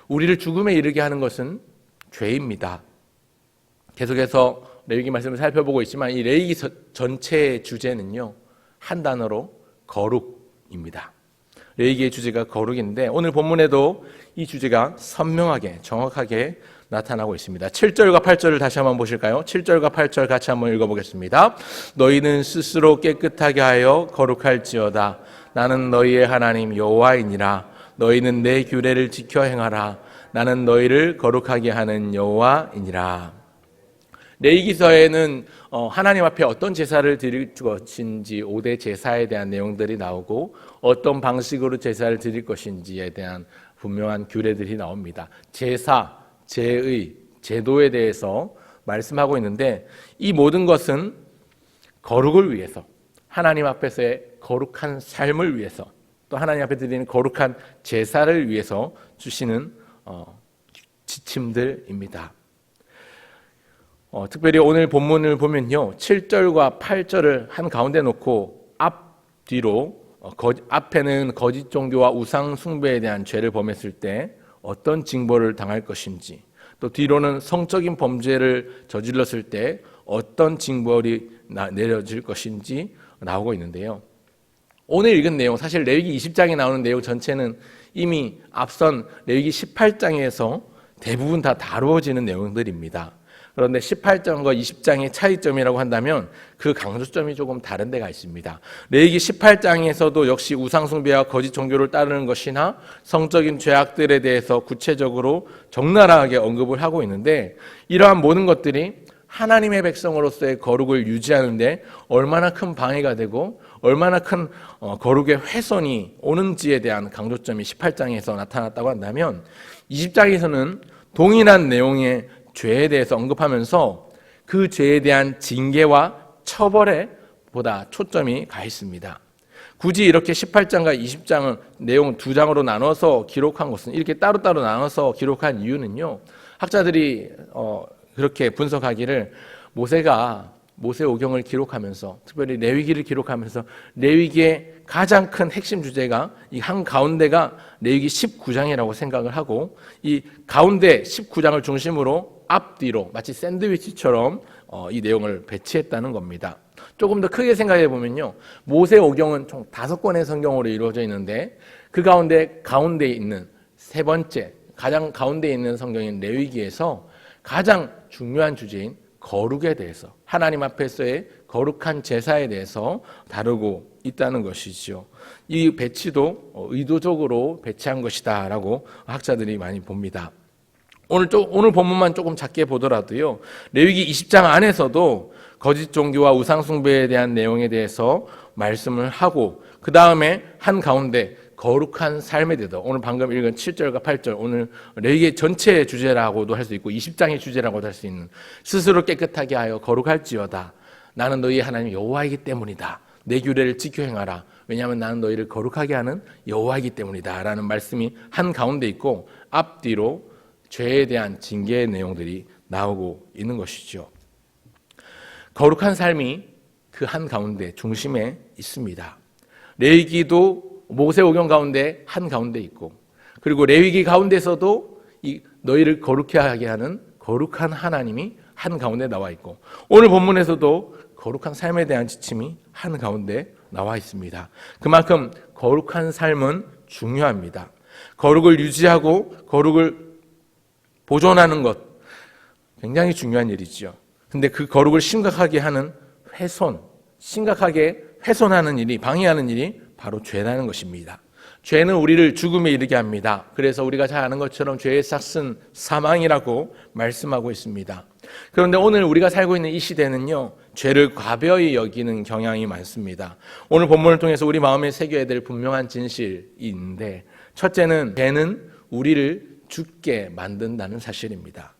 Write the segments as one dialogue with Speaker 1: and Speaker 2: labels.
Speaker 1: 우리를 죽음에 이르게 하는 것은 죄입니다. 계속해서 레위기 말씀을 살펴보고 있지만 이 레위기 전체의 주제는요, 한 단어로 거룩입니다. 레위기의 주제가 거룩인데 오늘 본문에도 이 주제가 선명하게 정확하게 나타나고 있습니다. 7절과 8절을 다시 한번 보실까요? 7절과 8절 같이 한번 읽어보겠습니다. 너희는 스스로 깨끗하게 하여 거룩할지어다. 나는 너희의 하나님 여호와이니라. 너희는 내 규례를 지켜 행하라. 나는 너희를 거룩하게 하는 여호와이니라. 레위기서에는 하나님 앞에 어떤 제사를 드릴 것인지 5대 제사에 대한 내용들이 나오고 어떤 방식으로 제사를 드릴 것인지에 대한 분명한 규례들이 나옵니다. 제사, 제의, 제도에 대해서 말씀하고 있는데 이 모든 것은 거룩을 위해서, 하나님 앞에서의 거룩한 삶을 위해서, 또 하나님 앞에 드리는 거룩한 제사를 위해서 주시는 지침들입니다. 특별히 오늘 본문을 보면요, 7절과 8절을 한 가운데 놓고 앞뒤로 앞에는 거짓 종교와 우상 숭배에 대한 죄를 범했을 때 어떤 징벌을 당할 것인지, 또 뒤로는 성적인 범죄를 저질렀을 때 어떤 징벌이 내려질 것인지 나오고 있는데요. 오늘 읽은 내용, 사실 레위기 20장에 나오는 내용 전체는 이미 앞선 레위기 18장에서 대부분 다 다루어지는 내용들입니다. 그런데 18장과 20장의 차이점이라고 한다면 그 강조점이 조금 다른 데가 있습니다. 레위기 18장에서도 역시 우상숭배와 거짓 종교를 따르는 것이나 성적인 죄악들에 대해서 구체적으로 적나라하게 언급을 하고 있는데, 이러한 모든 것들이 하나님의 백성으로서의 거룩을 유지하는데 얼마나 큰 방해가 되고 얼마나 큰 거룩의 훼손이 오는지에 대한 강조점이 18장에서 나타났다고 한다면, 20장에서는 동일한 내용의 죄에 대해서 언급하면서 그 죄에 대한 징계와 처벌에 보다 초점이 가 있습니다. 굳이 이렇게 18장과 20장을 내용 두 장으로 나눠서 기록한 것은, 이렇게 따로따로 나눠서 기록한 이유는요, 학자들이 그렇게 분석하기를 모세가 모세오경을 기록하면서, 특별히 레위기를 기록하면서 레위기의 가장 큰 핵심 주제가 이 한 가운데가 레위기 19장이라고 생각을 하고, 이 가운데 19장을 중심으로 앞뒤로 마치 샌드위치처럼 이 내용을 배치했다는 겁니다. 조금 더 크게 생각해 보면요, 모세오경은 총 5권의 성경으로 이루어져 있는데 그 가운데 있는 세 번째, 가장 가운데 있는 성경인 레위기에서 가장 중요한 주제인 거룩에 대해서, 하나님 앞에서의 거룩한 제사에 대해서 다루고 있다는 것이죠. 이 배치도 의도적으로 배치한 것이다라고 학자들이 많이 봅니다. 오늘 본문만 조금 작게 보더라도요, 레위기 20장 안에서도 거짓 종교와 우상 숭배에 대한 내용에 대해서 말씀을 하고, 그 다음에 한 가운데 거룩한 삶에 대해서, 오늘 방금 읽은 7절과 8절, 오늘 레위기 전체의 주제라고도 할 수 있고 20장의 주제라고도 할 수 있는, 스스로 깨끗하게 하여 거룩할지어다. 나는 너희 하나님 여호와이기 때문이다. 내 규례를 지켜 행하라. 왜냐하면 나는 너희를 거룩하게 하는 여호와이기 때문이다 라는 말씀이 한 가운데 있고, 앞뒤로 죄에 대한 징계의 내용들이 나오고 있는 것이죠. 거룩한 삶이 그 한 가운데 중심에 있습니다. 레위기도 모세오경 가운데 한 가운데 있고, 그리고 레위기 가운데서도 이 너희를 거룩해 하게 하는 거룩한 하나님이 한 가운데 나와 있고, 오늘 본문에서도 거룩한 삶에 대한 지침이 한 가운데 나와 있습니다. 그만큼 거룩한 삶은 중요합니다. 거룩을 유지하고 거룩을 보존하는 것, 굉장히 중요한 일이죠. 근데 그 거룩을 심각하게 하는 심각하게 훼손하는 일이, 방해하는 일이 바로 죄라는 것입니다. 죄는 우리를 죽음에 이르게 합니다. 그래서 우리가 잘 아는 것처럼 죄의 삭은 사망이라고 말씀하고 있습니다. 그런데 오늘 우리가 살고 있는 이 시대는요, 죄를 가벼이 여기는 경향이 많습니다. 오늘 본문을 통해서 우리 마음에 새겨야 될 분명한 진실이 있는데, 첫째는 죄는 우리를 죽게 만든다는 사실입니다.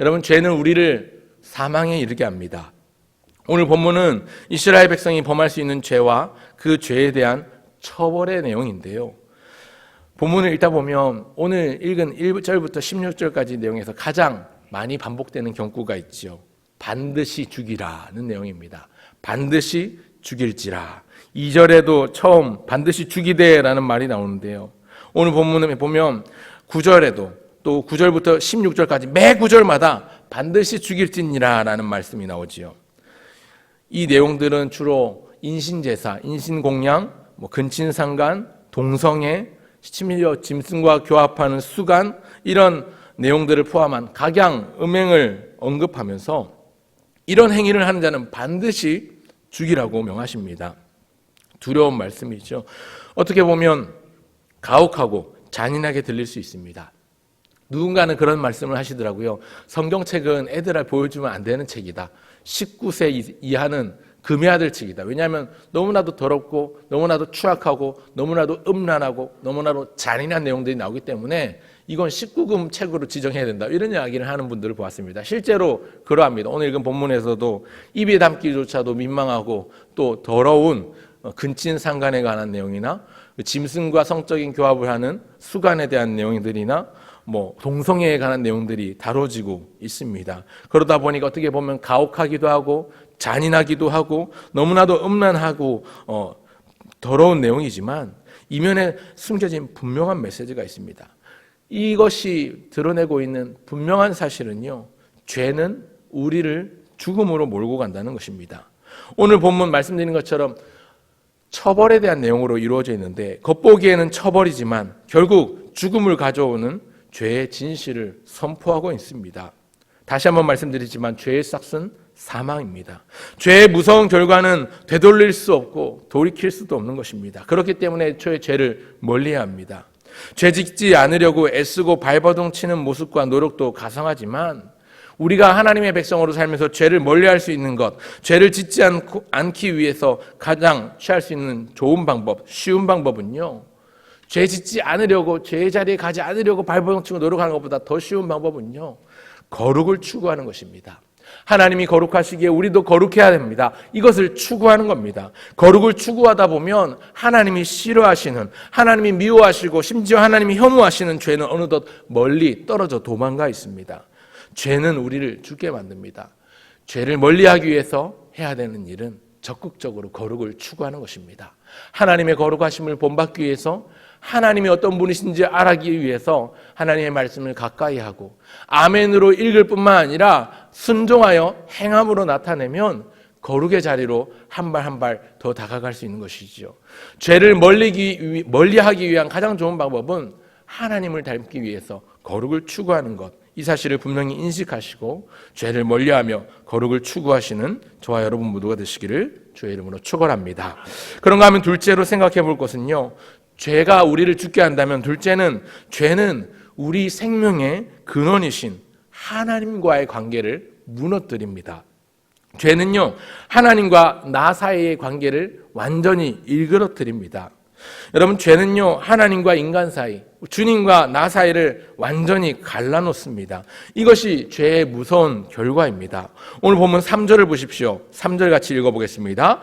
Speaker 1: 여러분, 죄는 우리를 사망에 이르게 합니다. 오늘 본문은 이스라엘 백성이 범할 수 있는 죄와 그 죄에 대한 처벌의 내용인데요. 본문을 읽다 보면 오늘 읽은 1절부터 16절까지 내용에서 가장 많이 반복되는 경구가 있죠. 반드시 죽이라는 내용입니다. 반드시 죽일지라. 2절에도 처음 반드시 죽이되라는 말이 나오는데요. 오늘 본문에 보면 9절에도 또 9절부터 16절까지 매 구절마다 반드시 죽일지니라 라는 말씀이 나오지요. 이 내용들은 주로 인신제사, 인신공양, 근친상간, 동성애, 심지어 짐승과 교합하는 수간, 이런 내용들을 포함한 각양, 음행을 언급하면서 이런 행위를 하는 자는 반드시 죽이라고 명하십니다. 두려운 말씀이죠. 어떻게 보면 가혹하고 잔인하게 들릴 수 있습니다. 누군가는 그런 말씀을 하시더라고요. 성경책은 애들을 보여주면 안 되는 책이다. 19세 이하는 금해야 될 책이다. 왜냐하면 너무나도 더럽고 너무나도 추악하고 너무나도 음란하고 너무나도 잔인한 내용들이 나오기 때문에 이건 19금 책으로 지정해야 된다. 이런 이야기를 하는 분들을 보았습니다. 실제로 그러합니다. 오늘 읽은 본문에서도 입에 담기조차도 민망하고 또 더러운 근친상간에 관한 내용이나 짐승과 성적인 교합을 하는 수간에 대한 내용들이나 동성애에 관한 내용들이 다뤄지고 있습니다. 그러다 보니까 어떻게 보면 가혹하기도 하고 잔인하기도 하고 너무나도 음란하고 더러운 내용이지만 이면에 숨겨진 분명한 메시지가 있습니다. 이것이 드러내고 있는 분명한 사실은요, 죄는 우리를 죽음으로 몰고 간다는 것입니다. 오늘 본문 말씀드린 것처럼 처벌에 대한 내용으로 이루어져 있는데 겉보기에는 처벌이지만 결국 죽음을 가져오는 죄의 진실을 선포하고 있습니다. 다시 한번 말씀드리지만 죄의 싹은 사망입니다. 죄의 무서운 결과는 되돌릴 수 없고 돌이킬 수도 없는 것입니다. 그렇기 때문에 애초에 죄를 멀리해야 합니다. 죄 짓지 않으려고 애쓰고 발버둥 치는 모습과 노력도 가상하지만 우리가 하나님의 백성으로 살면서 죄를 멀리할 수 있는 것, 죄를 짓지 않기 위해서 가장 취할 수 있는 좋은 방법, 쉬운 방법은요, 죄 짓지 않으려고, 죄의 자리에 가지 않으려고 발버둥 치고 노력하는 것보다 더 쉬운 방법은요, 거룩을 추구하는 것입니다. 하나님이 거룩하시기에 우리도 거룩해야 됩니다. 이것을 추구하는 겁니다. 거룩을 추구하다 보면 하나님이 싫어하시는, 하나님이 미워하시고 심지어 하나님이 혐오하시는 죄는 어느덧 멀리 떨어져 도망가 있습니다. 죄는 우리를 죽게 만듭니다. 죄를 멀리하기 위해서 해야 되는 일은 적극적으로 거룩을 추구하는 것입니다. 하나님의 거룩하심을 본받기 위해서, 하나님이 어떤 분이신지 알기 위해서 하나님의 말씀을 가까이 하고 아멘으로 읽을 뿐만 아니라 순종하여 행함으로 나타내면 거룩의 자리로 한 발 한 발 더 다가갈 수 있는 것이죠. 죄를 멀리하기 위한 가장 좋은 방법은 하나님을 닮기 위해서 거룩을 추구하는 것, 이 사실을 분명히 인식하시고 죄를 멀리하며 거룩을 추구하시는 저와 여러분 모두가 되시기를 주의 이름으로 축원합니다. 그런가 하면 둘째로 생각해 볼 것은요, 죄가 우리를 죽게 한다면 둘째는, 죄는 우리 생명의 근원이신 하나님과의 관계를 무너뜨립니다. 죄는요, 하나님과 나 사이의 관계를 완전히 일그러뜨립니다. 여러분, 죄는요, 하나님과 인간 사이, 주님과 나 사이를 완전히 갈라놓습니다. 이것이 죄의 무서운 결과입니다. 오늘 보면 3절을 보십시오. 3절 같이 읽어보겠습니다.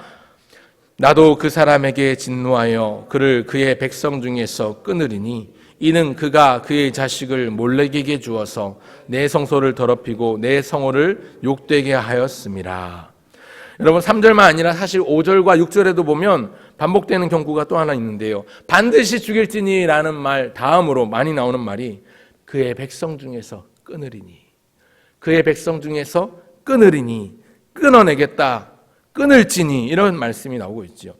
Speaker 1: 나도 그 사람에게 진노하여 그를 그의 백성 중에서 끊으리니 이는 그가 그의 자식을 몰래에게 주어서 내 성소를 더럽히고 내 성호를 욕되게 하였음이라. 여러분, 3절만 아니라 사실 5절과 6절에도 보면 반복되는 경고가 또 하나 있는데요, 반드시 죽일지니 라는 말 다음으로 많이 나오는 말이 그의 백성 중에서 끊으리니, 그의 백성 중에서 끊으리니, 끊어내겠다, 끊을지니, 이런 말씀이 나오고 있죠.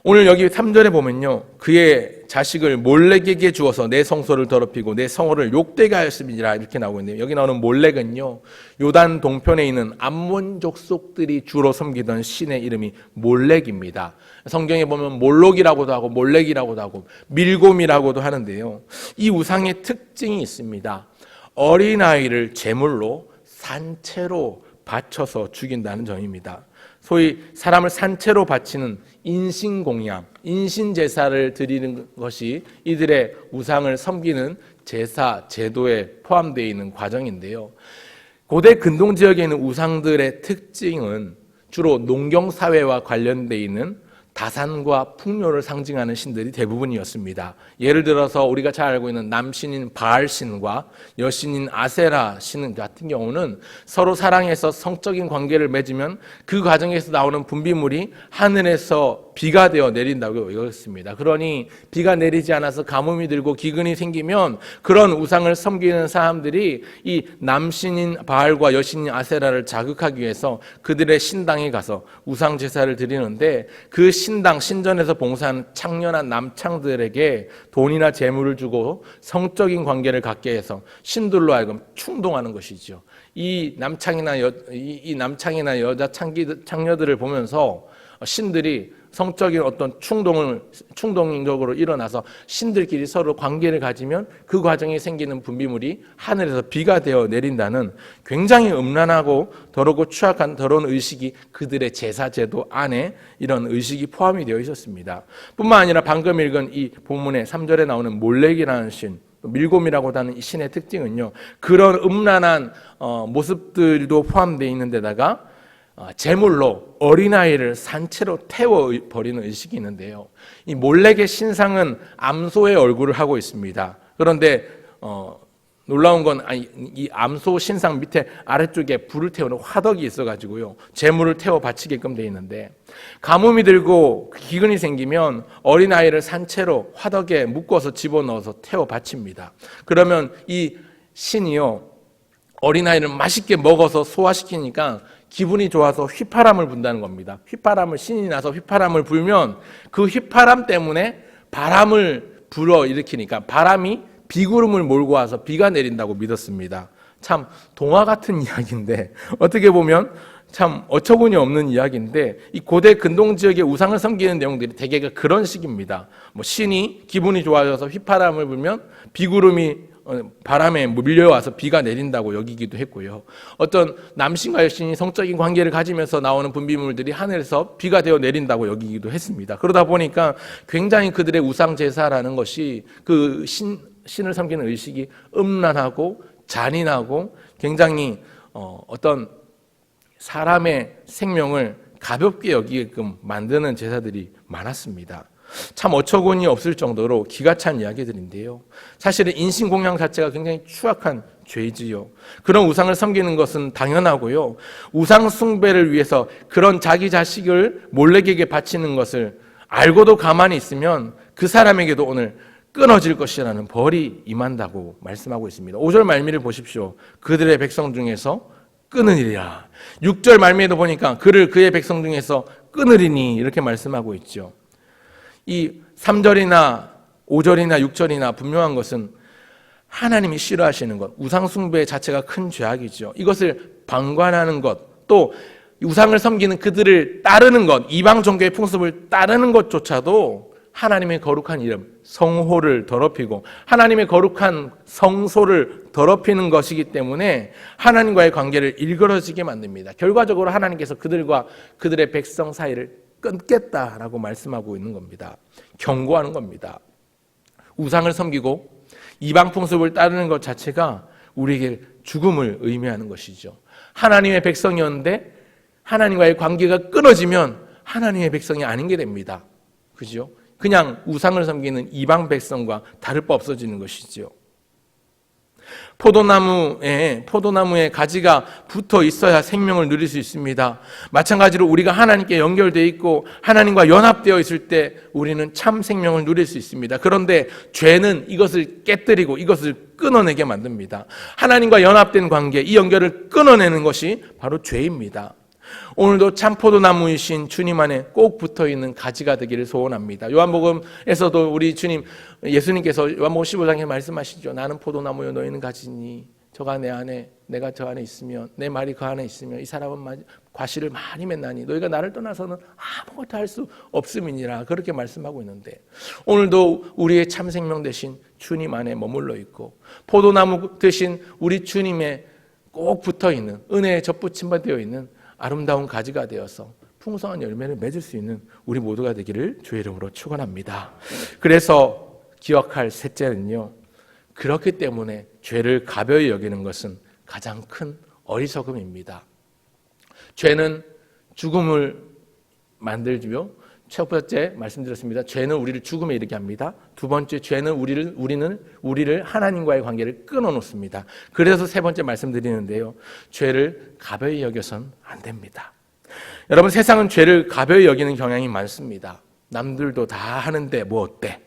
Speaker 1: 오늘 여기 3절에 보면요, 그의 자식을 몰렉에게 주어서 내 성소를 더럽히고 내 성호를 욕되게 하였음이라 이렇게 나오고 있는데요, 여기 나오는 몰렉은요, 요단 동편에 있는 암몬 족속들이 주로 섬기던 신의 이름이 몰렉입니다. 성경에 보면 몰록이라고도 하고 몰렉이라고도 하고 밀곰이라고도 하는데요, 이 우상의 특징이 있습니다. 어린아이를 제물로 산채로 바쳐서 죽인다는 점입니다. 소위 사람을 산채로 바치는 인신공양, 인신제사를 드리는 것이 이들의 우상을 섬기는 제사, 제도에 포함되어 있는 과정인데요, 고대 근동 지역에 있는 우상들의 특징은 주로 농경사회와 관련되어 있는 다산과 풍요를 상징하는 신들이 대부분이었습니다. 예를 들어서 우리가 잘 알고 있는 남신인 바알신과 여신인 아세라 신 같은 경우는 서로 사랑해서 성적인 관계를 맺으면 그 과정에서 나오는 분비물이 하늘에서 비가 되어 내린다고 여겼습니다. 그러니 비가 내리지 않아서 가뭄이 들고 기근이 생기면 그런 우상을 섬기는 사람들이 이 남신인 바알과 여신인 아세라를 자극하기 위해서 그들의 신당에 가서 우상 제사를 드리는데 그 신당 신전에서 봉사하는 창녀나 남창들에게 돈이나 재물을 주고 성적인 관계를 갖게 해서 신들로 하여금 충동하는 것이죠. 이 남창이나 여자 창녀들을 보면서 신들이 성적인 어떤 충동적으로 일어나서 신들끼리 서로 관계를 가지면 그 과정에 생기는 분비물이 하늘에서 비가 되어 내린다는 굉장히 음란하고 더럽고 추악한 더러운 의식이 그들의 제사제도 안에 이런 의식이 포함이 되어 있었습니다. 뿐만 아니라 방금 읽은 이 본문의 3절에 나오는 몰렉이라는 신, 밀곰이라고 하는 이 신의 특징은요, 그런 음란한 모습들도 포함되어 있는 데다가 제물로 어린아이를 산채로 태워버리는 의식이 있는데요, 이 몰렉의 신상은 암소의 얼굴을 하고 있습니다. 그런데 놀라운 건 이 암소 신상 밑에 아래쪽에 불을 태우는 화덕이 있어가지고요, 제물을 태워 바치게끔 되어 있는데, 가뭄이 들고 기근이 생기면 어린아이를 산채로 화덕에 묶어서 집어넣어서 태워 바칩니다. 그러면 이 신이요, 어린아이를 맛있게 먹어서 소화시키니까 기분이 좋아서 휘파람을 분다는 겁니다. 신이 나서 휘파람을 불면 그 휘파람 때문에 바람을 불어일으키니까 바람이 비구름을 몰고 와서 비가 내린다고 믿었습니다. 참 동화 같은 이야기인데, 어떻게 보면 참 어처구니 없는 이야기인데, 이 고대 근동 지역의 우상을 섬기는 내용들이 대개가 그런 식입니다. 신이 기분이 좋아져서 휘파람을 불면 비구름이 바람에 밀려와서 비가 내린다고 여기기도 했고요. 어떤 남신과 여신이 성적인 관계를 가지면서 나오는 분비물들이 하늘에서 비가 되어 내린다고 여기기도 했습니다. 그러다 보니까 굉장히 그들의 우상 제사라는 것이 그 신을 섬기는 의식이 음란하고 잔인하고 굉장히 어떤 사람의 생명을 가볍게 여기게끔 만드는 제사들이 많았습니다. 참 어처구니 없을 정도로 기가 찬 이야기들인데요, 사실은 인신공양 자체가 굉장히 추악한 죄지요. 그런 우상을 섬기는 것은 당연하고요, 우상 숭배를 위해서 그런 자기 자식을 몰렉에게 바치는 것을 알고도 가만히 있으면 그 사람에게도 오늘 끊어질 것이라는 벌이 임한다고 말씀하고 있습니다. 5절 말미를 보십시오. 그들의 백성 중에서 끊으리라. 6절 말미에도 보니까 그의 백성 중에서 끊으리니 이렇게 말씀하고 있죠. 이 3절이나 5절이나 6절이나 분명한 것은 하나님이 싫어하시는 것, 우상 숭배 자체가 큰 죄악이죠. 이것을 방관하는 것, 또 우상을 섬기는 그들을 따르는 것, 이방 종교의 풍습을 따르는 것조차도 하나님의 거룩한 이름, 성호를 더럽히고 하나님의 거룩한 성소를 더럽히는 것이기 때문에 하나님과의 관계를 일그러지게 만듭니다. 결과적으로 하나님께서 그들과 그들의 백성 사이를 끊겠다라고 말씀하고 있는 겁니다. 경고하는 겁니다. 우상을 섬기고 이방 풍습을 따르는 것 자체가 우리에게 죽음을 의미하는 것이죠. 하나님의 백성이었는데 하나님과의 관계가 끊어지면 하나님의 백성이 아닌 게 됩니다. 그죠? 그냥 우상을 섬기는 이방 백성과 다를 바 없어지는 것이죠. 포도나무에 가지가 붙어 있어야 생명을 누릴 수 있습니다. 마찬가지로 우리가 하나님께 연결되어 있고 하나님과 연합되어 있을 때 우리는 참 생명을 누릴 수 있습니다. 그런데 죄는 이것을 깨뜨리고 이것을 끊어내게 만듭니다. 하나님과 연합된 관계, 이 연결을 끊어내는 것이 바로 죄입니다. 오늘도 참 포도나무이신 주님 안에 꼭 붙어있는 가지가 되기를 소원합니다. 요한복음에서도 우리 예수님께서 요한복음 15장에 말씀하시죠. 나는 포도나무요 너희는 가지니 저가 내 안에 내가 저 안에 있으면 내 말이 그 안에 있으면 이 사람은 과실을 많이 맺나니 너희가 나를 떠나서는 아무것도 할 수 없음이니라, 그렇게 말씀하고 있는데, 오늘도 우리의 참 생명 되신 주님 안에 머물러 있고 포도나무 되신 우리 주님에 꼭 붙어있는 은혜에 접붙임받되어 있는 아름다운 가지가 되어서 풍성한 열매를 맺을 수 있는 우리 모두가 되기를 주의 이름으로 축원합니다. 그래서 기억할 셋째는요, 그렇기 때문에 죄를 가벼이 여기는 것은 가장 큰 어리석음입니다. 죄는 죽음을 만들고요, 첫 번째 말씀드렸습니다. 죄는 우리를 죽음에 이르게 합니다. 두 번째, 죄는 우리를 하나님과의 관계를 끊어놓습니다. 그래서 세 번째 말씀드리는데요, 죄를 가벼이 여겨선 안 됩니다. 여러분, 세상은 죄를 가벼이 여기는 경향이 많습니다. 남들도 다 하는데 뭐 어때?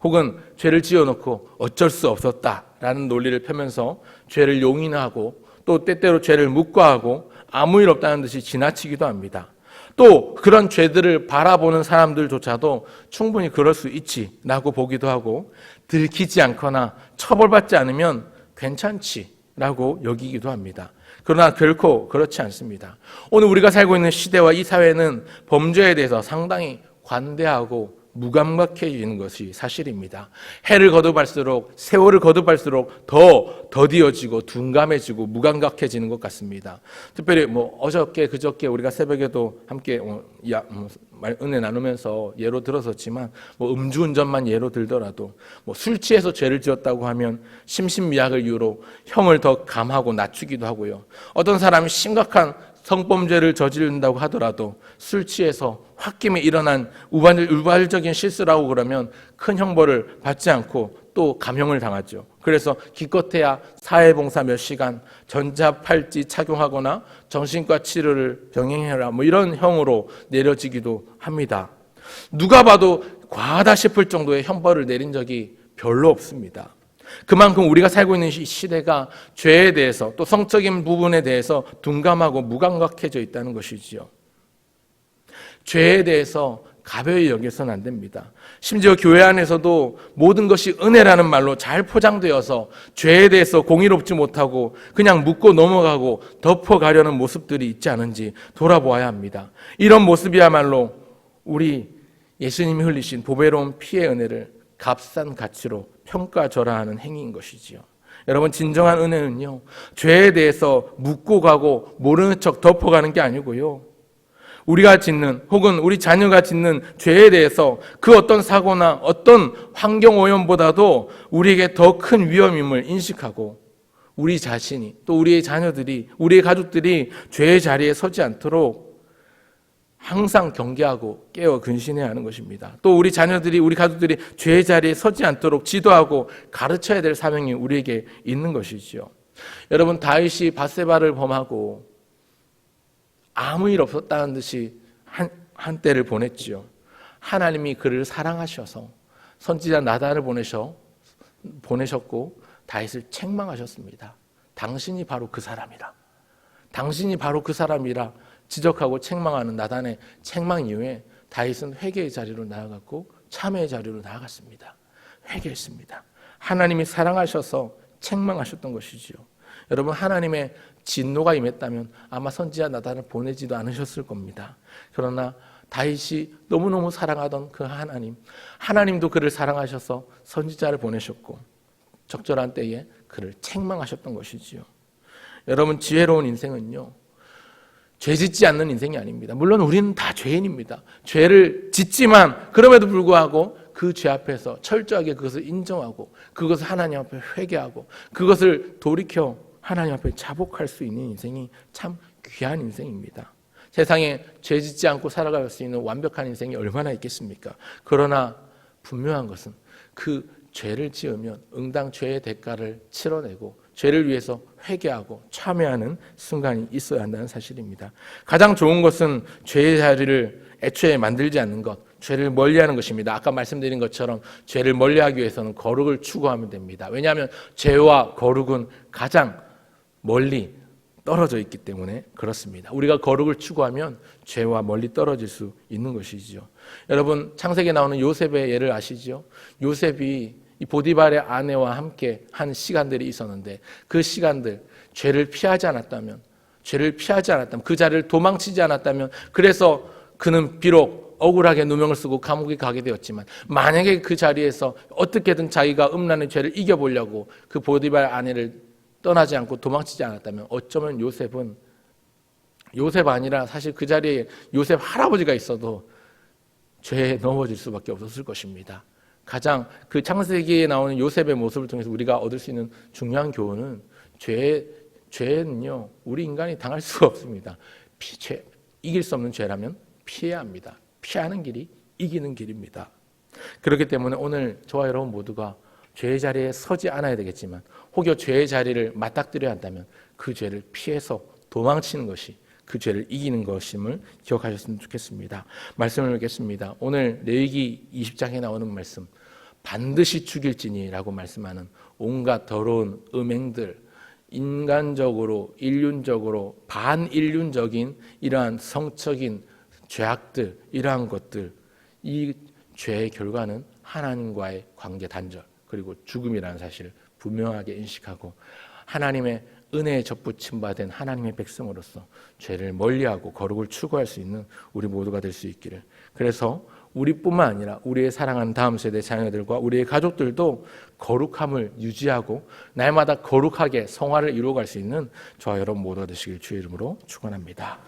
Speaker 1: 혹은 죄를 지어놓고 어쩔 수 없었다라는 논리를 펴면서 죄를 용인하고 또 때때로 죄를 묵과하고 아무 일 없다는 듯이 지나치기도 합니다. 또 그런 죄들을 바라보는 사람들조차도 충분히 그럴 수 있지라고 보기도 하고, 들키지 않거나 처벌받지 않으면 괜찮지라고 여기기도 합니다. 그러나 결코 그렇지 않습니다. 오늘 우리가 살고 있는 시대와 이 사회는 범죄에 대해서 상당히 관대하고 무감각해지는 것이 사실입니다. 해를 거듭할수록, 세월을 거듭할수록 더 더디어지고 둔감해지고 무감각해지는 것 같습니다. 특별히 어저께 그저께 우리가 새벽에도 함께 은혜 나누면서 예로 들었었지만, 음주운전만 예로 들더라도 술 취해서 죄를 지었다고 하면 심신미약을 이유로 형을 더 감하고 낮추기도 하고요. 어떤 사람이 심각한 성범죄를 저지른다고 하더라도 술 취해서 홧김에 일어난 우발적인 실수라고 그러면 큰 형벌을 받지 않고 또 감형을 당하죠. 그래서 기껏해야 사회봉사 몇 시간, 전자팔찌 착용하거나 정신과 치료를 병행해라 이런 형으로 내려지기도 합니다. 누가 봐도 과하다 싶을 정도의 형벌을 내린 적이 별로 없습니다. 그만큼 우리가 살고 있는 이 시대가 죄에 대해서 또 성적인 부분에 대해서 둔감하고 무감각해져 있다는 것이지요. 죄에 대해서 가벼이 여겨서는 안 됩니다. 심지어 교회 안에서도 모든 것이 은혜라는 말로 잘 포장되어서 죄에 대해서 공의롭지 못하고 그냥 묻고 넘어가고 덮어가려는 모습들이 있지 않은지 돌아보아야 합니다. 이런 모습이야말로 우리 예수님이 흘리신 보배로운 피의 은혜를 값싼 가치로 평가절하하는 행위인 것이지요. 여러분, 진정한 은혜는요, 죄에 대해서 묻고 가고 모르는 척 덮어가는 게 아니고요, 우리가 짓는 혹은 우리 자녀가 짓는 죄에 대해서 그 어떤 사고나 어떤 환경 오염보다도 우리에게 더 큰 위험임을 인식하고 우리 자신이 또 우리의 자녀들이 우리의 가족들이 죄의 자리에 서지 않도록 항상 경계하고 깨어 근신해야 하는 것입니다. 또 우리 자녀들이 우리 가족들이 죄의 자리에 서지 않도록 지도하고 가르쳐야 될 사명이 우리에게 있는 것이지요. 여러분, 다윗이 밧세바를 범하고 아무 일 없었다는 듯이 한때를 보냈지요. 하나님이 그를 사랑하셔서 선지자 나단을 보내셨고 다윗을 책망하셨습니다. 당신이 바로 그 사람이라. 당신이 바로 그 사람이라 지적하고 책망하는 나단의 책망 이후에 다윗은 회개의 자리로 나아갔고 참회의 자리로 나아갔습니다. 회개했습니다. 하나님이 사랑하셔서 책망하셨던 것이지요. 여러분, 하나님의 진노가 임했다면 아마 선지자 나단을 보내지도 않으셨을 겁니다. 그러나 다윗이 너무너무 사랑하던 그 하나님도 그를 사랑하셔서 선지자를 보내셨고 적절한 때에 그를 책망하셨던 것이지요. 여러분, 지혜로운 인생은요, 죄 짓지 않는 인생이 아닙니다. 물론 우리는 다 죄인입니다. 죄를 짓지만 그럼에도 불구하고 그 죄 앞에서 철저하게 그것을 인정하고 그것을 하나님 앞에 회개하고 그것을 돌이켜 하나님 앞에 자복할 수 있는 인생이 참 귀한 인생입니다. 세상에 죄 짓지 않고 살아갈 수 있는 완벽한 인생이 얼마나 있겠습니까? 그러나 분명한 것은 그 죄를 지으면 응당 죄의 대가를 치러내고 죄를 위해서 회개하고 참회하는 순간이 있어야 한다는 사실입니다. 가장 좋은 것은 죄의 자리를 애초에 만들지 않는 것, 죄를 멀리하는 것입니다. 아까 말씀드린 것처럼 죄를 멀리하기 위해서는 거룩을 추구하면 됩니다. 왜냐하면 죄와 거룩은 가장 멀리 떨어져 있기 때문에 그렇습니다. 우리가 거룩을 추구하면 죄와 멀리 떨어질 수 있는 것이지요. 여러분, 창세기에 나오는 요셉의 예를 아시죠? 요셉이 이 보디발의 아내와 함께 한 시간들이 있었는데 그 시간들, 죄를 피하지 않았다면 그 자리를 도망치지 않았다면, 그래서 그는 비록 억울하게 누명을 쓰고 감옥에 가게 되었지만, 만약에 그 자리에서 어떻게든 자기가 음란의 죄를 이겨보려고 그 보디발 아내를 떠나지 않고 도망치지 않았다면 어쩌면 요셉 아니라 사실 그 자리에 요셉 할아버지가 있어도 죄에 넘어질 수밖에 없었을 것입니다. 가장 그 창세기에 나오는 요셉의 모습을 통해서 우리가 얻을 수 있는 중요한 교훈은 죄는요, 우리 인간이 당할 수가 없습니다. 이길 수 없는 죄라면 피해야 합니다. 피하는 길이 이기는 길입니다. 그렇기 때문에 오늘 저와 여러분 모두가 죄의 자리에 서지 않아야 되겠지만, 혹여 죄의 자리를 맞닥뜨려야 한다면 그 죄를 피해서 도망치는 것이 그 죄를 이기는 것임을 기억하셨으면 좋겠습니다. 말씀을 읽겠습니다. 오늘 레위기 20장에 나오는 말씀, 반드시 죽일지니라고 말씀하는 온갖 더러운 음행들, 인간적으로 인륜적으로 반인륜적인 이러한 성적인 죄악들, 이러한 것들, 이 죄의 결과는 하나님과의 관계 단절 그리고 죽음이라는 사실을 분명하게 인식하고 하나님의 은혜에 접붙임 받은 하나님의 백성으로서 죄를 멀리하고 거룩을 추구할 수 있는 우리 모두가 될 수 있기를. 그래서 우리뿐만 아니라 우리의 사랑하는 다음 세대 자녀들과 우리의 가족들도 거룩함을 유지하고 날마다 거룩하게 성화를 이루어갈 수 있는 저와 여러분 모두가 되시길 주의 이름으로 축원합니다.